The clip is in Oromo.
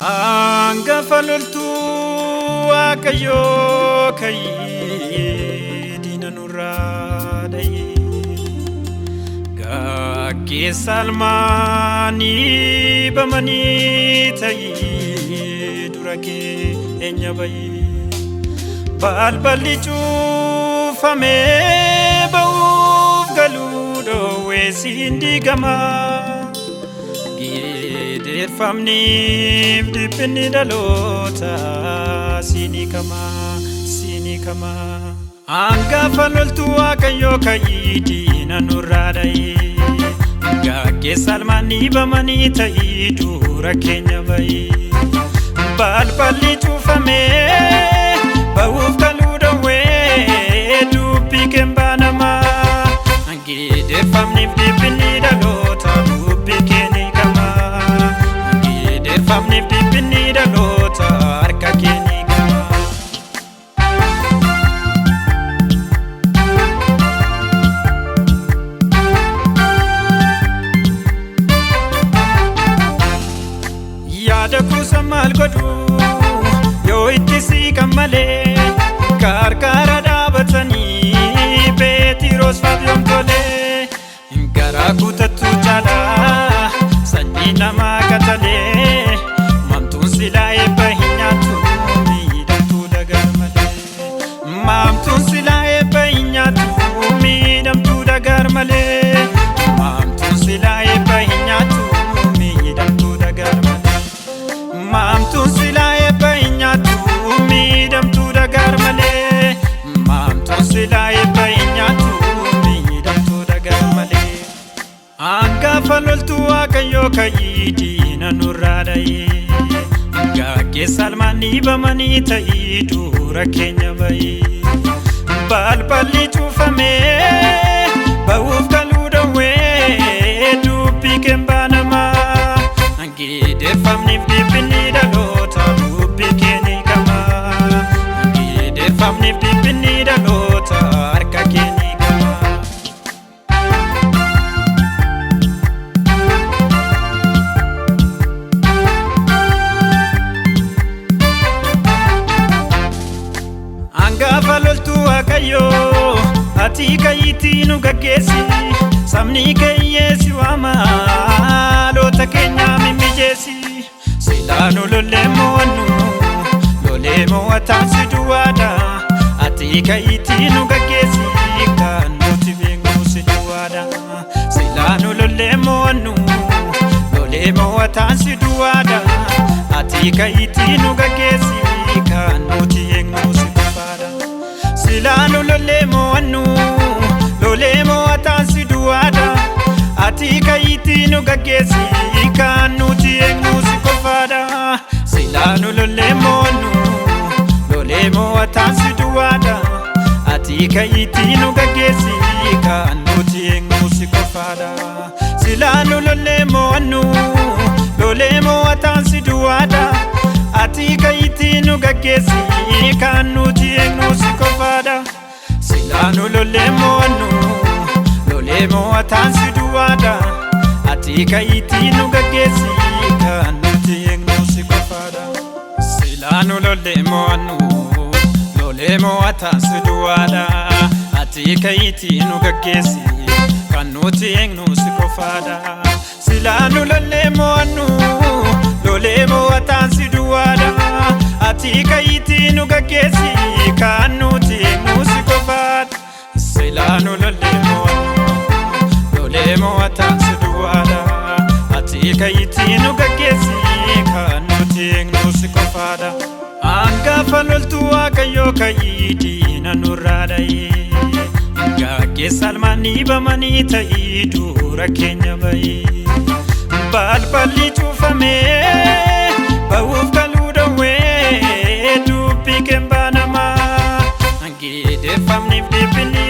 Hangafa loltuu Waaqayyoo ka'ee diina nurraa dha'ee gaggeessa almaanii bamanii ta'ee dura keenya bayee balballi cuufamee ba'uuf galuu dhoowwee siin diigamaa. Famniif dhiphinni dhaloota siinii kama hangafa loltuu Waaqayyoo ka'ee diina nurraa dha'ee gaggeessa almaanii bamanii ta'ee dura keenya bayee balballi cuufamee ba'uuf galuu dhoowwee dubbii kembaa namaa geeddeeffamniif dhiphinni dhaloota dubbii keenya kama. Famni pimpini dhaloota harka keenya gama. Yaada kuusa maal godhu yoo itti siiqan malee gargaara dhaabatanii Beetiroos Fabiyoom tolee garaa guutattu jaalaa sanyii namaa katalee. Silaa eebba hin nyaatu miidhamtuu dagar malee. Maamtuun silaa eebba hin nyaatu miidhamtuu dagar malee. Maamtuun silaa eebba hin nyaatu miidhamtuu dagar malee. Maamtuun silaa eebba hin nyaatu miidhamtuu dagar malee. Maamtuun silaa eebba hin nyaatu miidhamtuu dagar malee. Hangafa loltuu Waaqayyoo ka'ee diina nurraa dha'ee gaggeessa almaanii bamanii ta'ee dura keenya bayee balballi cuufamee ba'uuf galuu dhoowwee dubbii kembaa namaa geeddeeffamniif dhiphinni dhaloota dubbii keenya kama geeddeeffamniif dhiphinni dhaloota harka keenya kama. Hangafa loltuu Waaqayyoo ati ka'ii nu gaggeessi sabni kiyyeessi waama loota keenya mimmijeessi silaa nu lollee mo'annu lolee mo'ataan si duwwaadha ati ka'ii nu gaggeessi kan nuti beeknu si duwwaadha silaa nu lollee mo'annu lolee mo'ataan si duwwaadha ati ka'ii nu gaggeessi kan nuti beeknu si Silaa lolee mo'annu lolee mo'ataan si duwwaadha ati ka'ii nu gaggeessi kan nuti eegnu si qofaadha. Silaa lolee mo'annu lolee mo'ataan si duwwaadha ati ka'ii nu gaggeessi kan nuti eegnu si qofaadha. Silaa lolee mo'annu lolee mo'ataan si duwwaadha ati ka'ii nu gaggeessi kan nuti eegnu si qofaadha. Silaa lolee mo'annu lolee mo'ataan si duwwaadha ati ka'ii nu gaggeessi kan nuti eegnu si qofaadha. Silaa lolee mo'annu lolee mo'ataan si duwwaadha ati ka'ii nu gaggeessi kan nuti eegnu si qofaadha. Silaa lolee mo'annu lolee mo'ataan si duwwaadha ati ka'ii nu gaggeessi kan nuti eegnu si qofaadha. Silaa lolee mo'annu lolee mo'ataan si duwwaadha ati ka'ii nu gaggeessi kan nuti eegnu si qofaadha. Hangafa loltuu Waaqayyoo ka'ee diina nurraa dha'ee gaggeessa almaanii bamanii ta'ee dura keenya bayee balballi cuufamee ba'uuf galuu dhoowwee dubbii kembaa namaa geeddeeffamniif dhiphinni